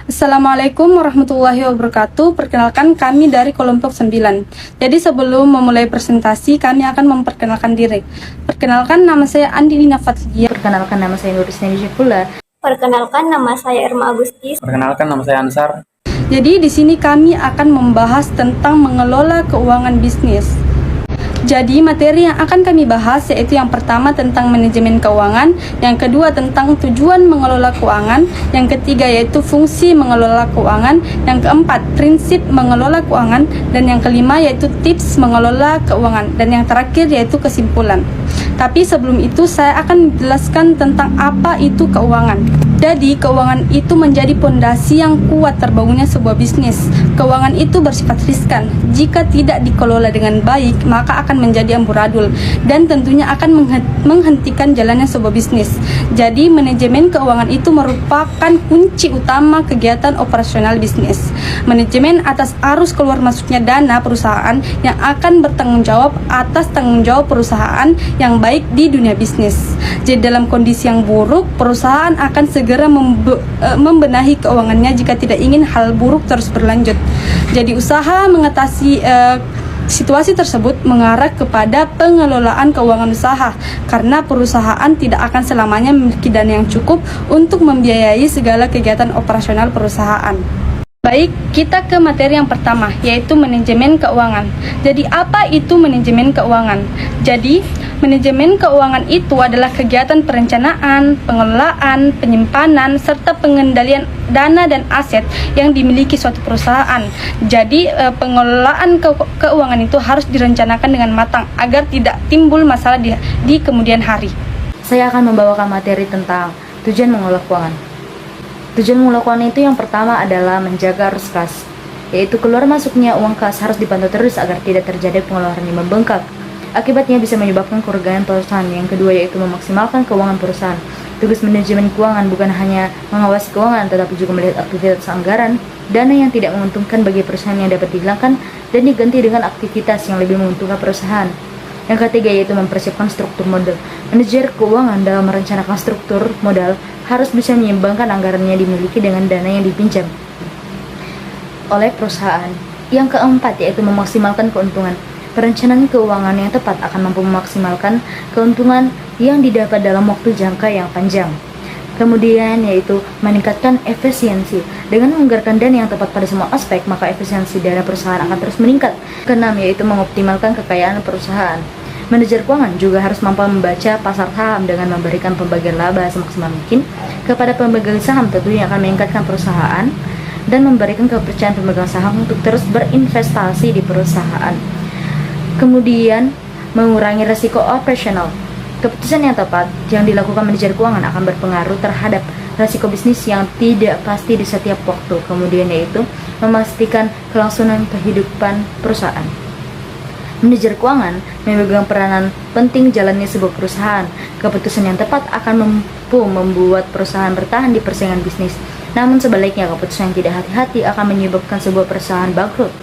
Assalamualaikum warahmatullahi wabarakatuh. Perkenalkan, kami dari kelompok 9. Jadi sebelum memulai presentasi, kami akan memperkenalkan diri. Perkenalkan, nama saya Andi Lina Fathia. Perkenalkan, nama saya Nurisna Pula. Perkenalkan, nama saya Irma Agustis. Perkenalkan, nama saya Ansar. Jadi di sini kami akan membahas tentang mengelola keuangan bisnis. Jadi materi yang akan kami bahas yaitu yang pertama tentang manajemen keuangan, yang kedua tentang tujuan mengelola keuangan, yang ketiga yaitu fungsi mengelola keuangan, yang keempat prinsip mengelola keuangan, dan yang kelima yaitu tips mengelola keuangan, dan yang terakhir yaitu kesimpulan. Tapi sebelum itu saya akan menjelaskan tentang apa itu keuangan. Jadi keuangan itu menjadi pondasi yang kuat terbangunnya sebuah bisnis. Keuangan itu bersifat riskan. Jika tidak dikelola dengan baik, maka akan menjadi amburadul dan tentunya akan menghentikan jalannya sebuah bisnis. Jadi manajemen keuangan itu merupakan kunci utama kegiatan operasional bisnis. Manajemen atas arus keluar masuknya dana perusahaan yang akan bertanggung jawab atas tanggung jawab perusahaan yang baik di dunia bisnis. Jadi dalam kondisi yang buruk, perusahaan akan segera membenahi keuangannya jika tidak ingin hal buruk terus berlanjut. Jadi usaha mengatasi situasi tersebut mengarah kepada pengelolaan keuangan usaha, karena perusahaan tidak akan selamanya memiliki dana yang cukup untuk membiayai segala kegiatan operasional perusahaan. Baik, kita ke materi yang pertama, yaitu manajemen keuangan. Jadi, apa itu manajemen keuangan? Jadi, manajemen keuangan itu adalah kegiatan perencanaan, pengelolaan, penyimpanan, serta pengendalian dana dan aset yang dimiliki suatu perusahaan. Jadi, pengelolaan keuangan itu harus direncanakan dengan matang agar tidak timbul masalah di kemudian hari. Saya akan membawakan materi tentang tujuan mengelola keuangan. Tujuan mengelola keuangan itu yang pertama adalah menjaga arus kas, yaitu keluar masuknya uang kas harus dipantau terus agar tidak terjadi pengeluaran yang membengkak. Akibatnya bisa menyebabkan kerugian perusahaan. Yang kedua yaitu memaksimalkan keuangan perusahaan. Tugas manajemen keuangan bukan hanya mengawasi keuangan, tetapi juga melihat aktivitas anggaran, dana yang tidak menguntungkan bagi perusahaan yang dapat dihilangkan dan diganti dengan aktivitas yang lebih menguntungkan perusahaan. Yang ketiga yaitu mempersiapkan struktur modal. Manajer keuangan dalam merencanakan struktur modal harus bisa menyeimbangkan anggarannya dimiliki dengan dana yang dipinjam oleh perusahaan. Yang keempat yaitu memaksimalkan keuntungan. Perencanaan keuangan yang tepat akan mampu memaksimalkan keuntungan yang didapat dalam waktu jangka yang panjang. Kemudian yaitu meningkatkan efisiensi. Dengan menganggarkan dana yang tepat pada semua aspek, maka efisiensi dana perusahaan akan terus meningkat. Keenam yaitu mengoptimalkan kekayaan perusahaan. Manajer keuangan juga harus mampu membaca pasar saham dengan memberikan pembagian laba semaksimal mungkin kepada pemegang saham, tentunya akan meningkatkan perusahaan dan memberikan kepercayaan pemegang saham untuk terus berinvestasi di perusahaan. Kemudian mengurangi risiko operasional. Keputusan yang tepat yang dilakukan manajer keuangan akan berpengaruh terhadap risiko bisnis yang tidak pasti di setiap waktu. Kemudian yaitu memastikan kelangsungan kehidupan perusahaan. Manajer keuangan memegang peranan penting jalannya sebuah perusahaan. Keputusan yang tepat akan mampu membuat perusahaan bertahan di persaingan bisnis. Namun sebaliknya, keputusan yang tidak hati-hati akan menyebabkan sebuah perusahaan bangkrut.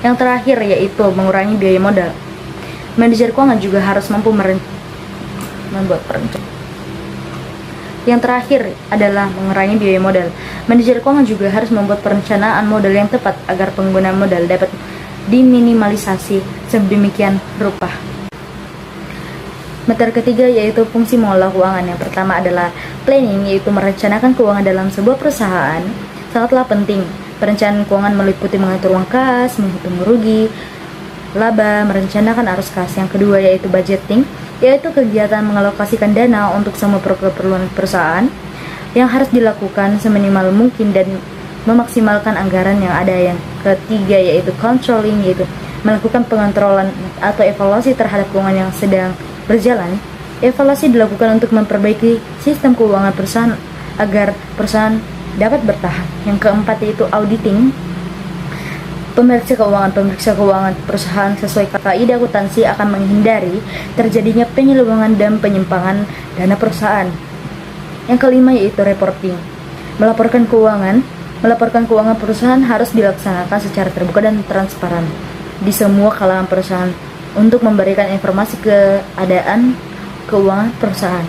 Yang terakhir yaitu mengurangi biaya modal. Manajer keuangan juga harus mampu membuat perencanaan. Yang terakhir adalah mengurangi biaya modal. Manajer keuangan juga harus membuat perencanaan modal yang tepat agar penggunaan modal dapat diminimalisasi sedemikian rupa. Materi ketiga yaitu fungsi mengelola keuangan. Yang pertama adalah planning, yaitu merencanakan keuangan dalam sebuah perusahaan. Sangatlah penting. Perencanaan keuangan meliputi mengatur uang kas, menghitung rugi, laba, merencanakan arus kas. Yang kedua yaitu budgeting, yaitu kegiatan mengalokasikan dana untuk semua keperluan perusahaan yang harus dilakukan seminimal mungkin dan memaksimalkan anggaran yang ada. Yang ketiga yaitu controlling, yaitu melakukan pengontrolan atau evaluasi terhadap keuangan yang sedang berjalan. Evaluasi dilakukan untuk memperbaiki sistem keuangan perusahaan agar perusahaan dapat bertahan. Yang keempat yaitu auditing. Pemeriksa keuangan perusahaan sesuai kaidah akuntansi akan menghindari terjadinya penyelewengan dan penyimpangan dana perusahaan. Yang kelima yaitu reporting. Melaporkan keuangan perusahaan harus dilaksanakan secara terbuka dan transparan di semua kalangan perusahaan untuk memberikan informasi keadaan keuangan perusahaan.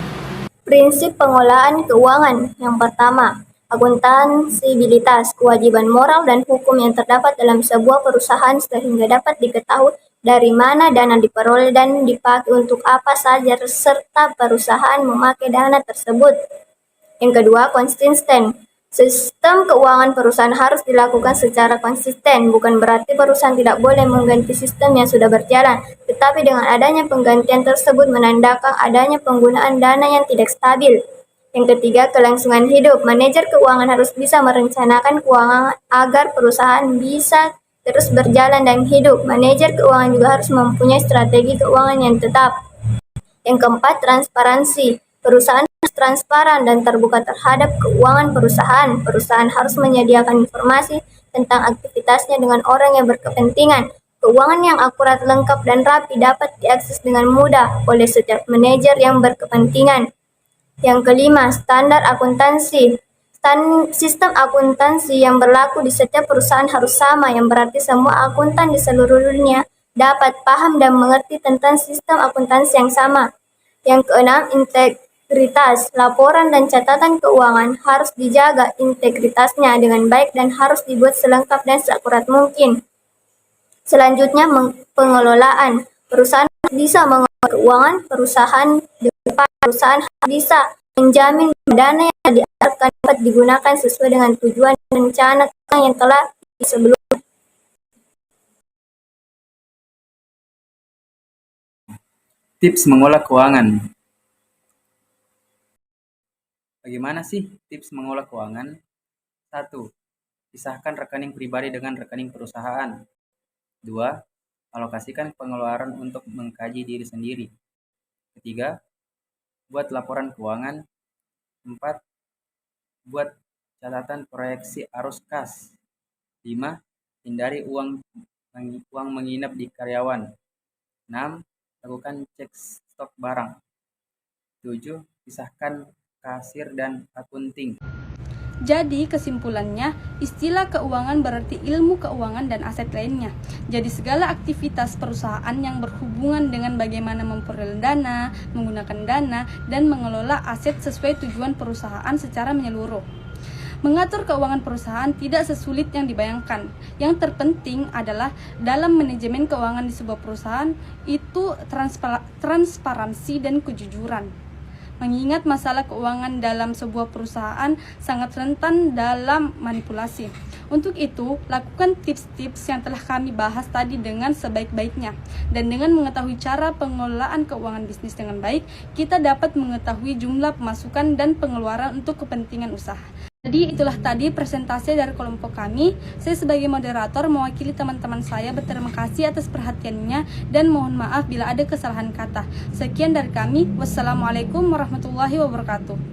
Prinsip pengelolaan keuangan. Yang pertama, Akuntansibilitas, kewajiban moral dan hukum yang terdapat dalam sebuah perusahaan sehingga dapat diketahui dari mana dana diperoleh dan dipakai untuk apa saja serta perusahaan memakai dana tersebut. Yang kedua, konsisten. Sistem keuangan perusahaan harus dilakukan secara konsisten, bukan berarti perusahaan tidak boleh mengganti sistem yang sudah berjalan, tetapi dengan adanya penggantian tersebut menandakan adanya penggunaan dana yang tidak stabil. Yang ketiga, kelangsungan hidup. Manajer keuangan harus bisa merencanakan keuangan agar perusahaan bisa terus berjalan dan hidup. Manajer keuangan juga harus mempunyai strategi keuangan yang tetap. Yang keempat, transparansi. Perusahaan harus transparan dan terbuka terhadap keuangan perusahaan. Perusahaan harus menyediakan informasi tentang aktivitasnya dengan orang yang berkepentingan. Keuangan yang akurat, lengkap, dan rapi dapat diakses dengan mudah oleh setiap manajer yang berkepentingan. Yang kelima, standar akuntansi. Sistem akuntansi yang berlaku di setiap perusahaan harus sama, yang berarti semua akuntan di seluruh dunia dapat paham dan mengerti tentang sistem akuntansi yang sama. Yang keenam, integritas. Laporan dan catatan keuangan harus dijaga integritasnya dengan baik dan harus dibuat selengkap dan seakurat mungkin. Selanjutnya, pengelolaan. Perusahaan harus bisa mengelola keuangan perusahaan dengan perusahaan harus bisa menjamin dana yang dialokasikan dapat digunakan sesuai dengan tujuan dan rencana yang telah disebelumnya. Tips mengolah keuangan. Bagaimana sih tips mengolah keuangan? 1. Pisahkan rekening pribadi dengan rekening perusahaan. 2. Alokasikan pengeluaran untuk mengkaji diri sendiri. 3. Buat laporan keuangan. 4. Buat catatan proyeksi arus kas. 5. Hindari uang menginap di karyawan. 6. Lakukan cek stok barang. 7. Pisahkan kasir dan akunting. Jadi kesimpulannya, istilah keuangan berarti ilmu keuangan dan aset lainnya. Jadi segala aktivitas perusahaan yang berhubungan dengan bagaimana memperoleh dana, menggunakan dana, dan mengelola aset sesuai tujuan perusahaan secara menyeluruh. Mengatur keuangan perusahaan tidak sesulit yang dibayangkan. Yang terpenting adalah dalam manajemen keuangan di sebuah perusahaan itu transparansi dan kejujuran. Mengingat masalah keuangan dalam sebuah perusahaan sangat rentan dalam manipulasi. Untuk itu, lakukan tips-tips yang telah kami bahas tadi dengan sebaik-baiknya. Dan dengan mengetahui cara pengelolaan keuangan bisnis dengan baik, kita dapat mengetahui jumlah pemasukan dan pengeluaran untuk kepentingan usaha. Jadi itulah tadi presentasi dari kelompok kami. Saya sebagai moderator mewakili teman-teman saya berterima kasih atas perhatiannya dan mohon maaf bila ada kesalahan kata. Sekian dari kami. Wassalamualaikum warahmatullahi wabarakatuh.